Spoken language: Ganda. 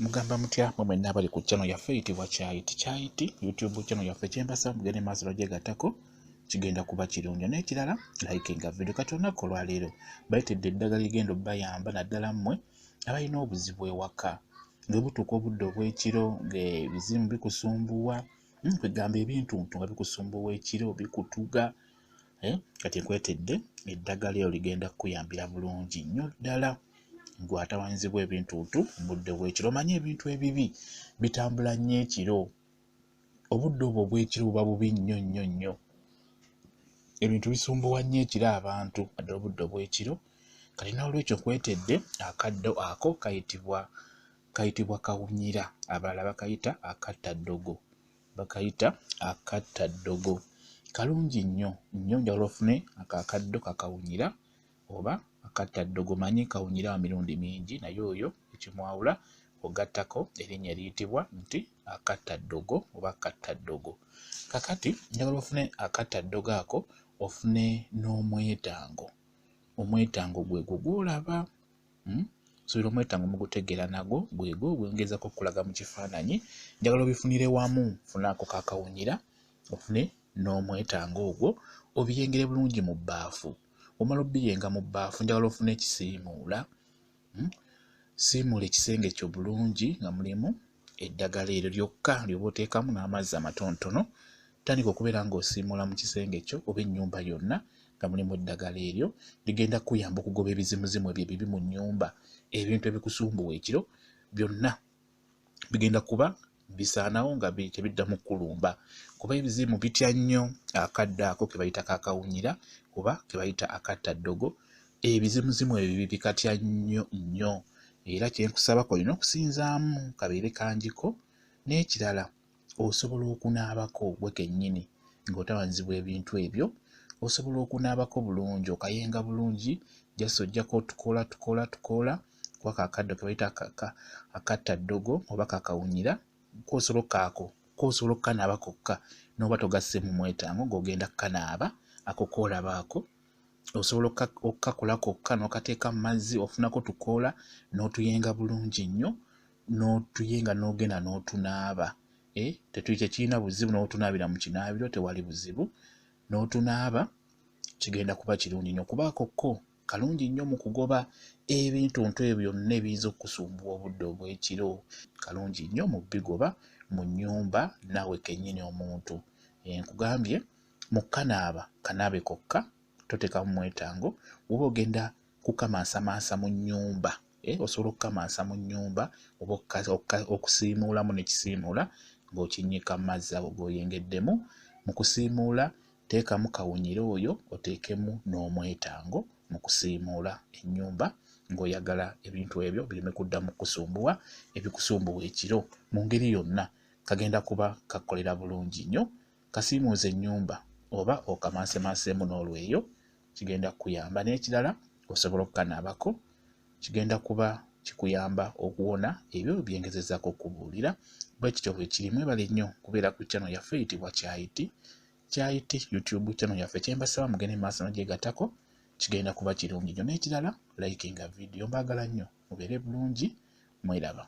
Mugamba mutya mwe mwenna abali ku channel yaffe eyitibwa Kyayiti YouTube channel yaffe kyembasa mugende maaso nojegatako kigenda kuba kirungi n'ekirala like nga video katona ko lwaleero bayitedde eddagala ligenda bayamba naddala mmwe abalina obuzibu ewaka ng'obutuuka obudde obw'ekiro ng'ebizimu bikusumbuwa kwegamba ebintu nga bikusumbuwa ekiro bikutuga kati nkwetedde eddagala eryo ligenda kuyambira bulungi nnyo ddala gwatawanzibwa ebintu budde bw'ekiro manye ebintu ebibi bitambula nnyo ekiro obudde obwo obw'ekiro buba bubi nnyo ebintu bisumbuwa nnyo ekiro abantu addala obudde obw'ekiro kati n'olwekyo nkwetedde akaddo ako kayitibwa kawunyira abalala bakayita akattaddogo kalungi nnyo njagala ofune akakaddo kakawunyira oba akattaddogo manyi kawunyira wa mirundi mingi naye oyo ekimwawula ogattako erinnya eriyitibwa nti akattaddogo oba kattaddogo kakati njagala ofune akattaddogo ako ofune n'omwetango gwegwo gwolaba suubira omwetango mugutegeera nagwo gwegwo gwengezako okulaga mu kifaananyi njagala obifunire wamu funaako kakawunyira ofune n'omwetango ogwo obiyengere bulungi mu bbaafu omala obiyenga mu bbaafu njagala ofune ekisiimuula simuula ekisenge kyo bulungi nga mulimu eddagala eryo lyokka lyoba oteekamu n'amazzi amatonotono tandika okubeera ng'osiimuula mu kisenge kyo oba ennyumba yonna nga mulimu eddagala eryo ligenda kuyamba okugoba ebizimuzimu ebyo ebibi mu nnyumba ebintu ebikusumbuwa ekiro byonna bigenda kuba bisaanawo nga tebiddamu kulumba kuba ebizimu bitya nnyo akaddo ako ke bayita kakawunyira oba ke bayita akattaddogo ebizimuzimu ebyo bikatya nnyo era kyenkusabako olina okusinzaamu kabeere kangiko n'ekirala osobola okunaabako gwe kennyini ng'otawanzibwa ebintu ebyo osobola okunaabako bulungi okayenga bulungi jasi ojjako tukoola kwako akaddo ke bayita akattaddogo oba kakawunyira kosobola okukanaaba kokka n'oba togasseemu mwetango ng'ogenda kukanaaba ako koolabaako osobola okukakola kokka n'okateeka mu mazzi ofunako tukoola n'otuyenga bulungi nnyo n'otuyenga n'ogenda n'otunaaba tekirina buzibu n'otunaabira mu kinaabiro tewali buzibu n'otunaaba kigenda kuba kirungi nnyo kubaako ko kalungi nnyo mu kugoba ebintu ebyo byonna ebiyinza okukusumbuwa obudde obw'ekiro kalungi nnyo mu bigoba mu nnyumba naawe kennyini omuntu nkugambye mu kanaabe kokka toteekamu mwetango oba ogenda kukamaasamasa mu nnyumba osobola okukamaasa mu nnyumba oba okusiimuulamu nekisiimuula ng'okinnyika mu mazzi ago g'oyengeddemu mu kusiimuula teekamu kawunyira oyo oteekemu n'omwetango mu kusiimuula ennyumba ng'oyagala ebintu ebyo bireme kuddamu kusumbuwa ebikusumbuwa ekiro mu ngeri yonna kagenda kuba kakolera bulungi nnyo kasiimuuza ennyumba oba okamaasemaaseemu n'olweyo kigenda kuyamba n'ekirala osobola okukanaabako kigenda kuba kikuyamba okuwona ebyo byengezezaako okubuulira bwekityo bwe kiri mwebale nnyo kubeera ku channel yaffe eyitibwa Kyayiti YouTube channel yaffe kyembasaba mugende maaso nojegatako kigenda kuba kirungi nnyo n'ekirala likinga video mbaagala nnyo mubeere bulungi mweraba